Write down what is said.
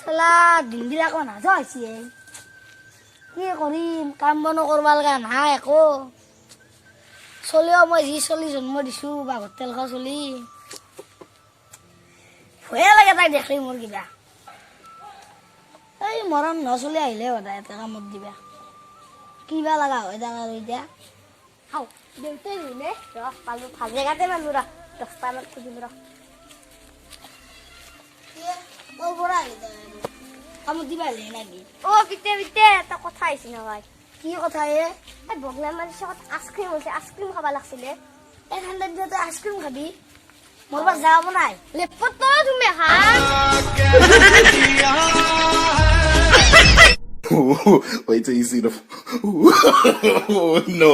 চালা দিনবিলাকো নাযোৱা হৈছে কি কৰিম কাম বনো কৰিব লগা নাই একো চলিও মই যি চলি জন্ম দিছোঁ বা হোটেল খোৱা চলি ভয়ে লাগে তাই দেখলি মোৰ কিবা এই মৰম নচলি আহিলে সদায় এটা কামত দিবা কিবা লগা হয় তাক আৰু এতিয়া হাও দেউতাই ৰুলে ৰ পালো ভাল জেগাতে পালো ৰ 10টা মান খুজিম ৰ ক'ৰ পৰা আহিলে তই কামত দিবা আহিলে নেকি অ পিতে এটা কথা আহিছে নহয় কি কথা এই বগলা মাৰি চকত আইচক্ৰীম হৈছে আইচক্ৰীম খাব লাগছিলে এই ঠাণ্ডাৰ দিনত তই আইচক্ৰীম খাবি মোৰ পৰা যাব নাই লেপত তুমি হা Wait till you see the. No.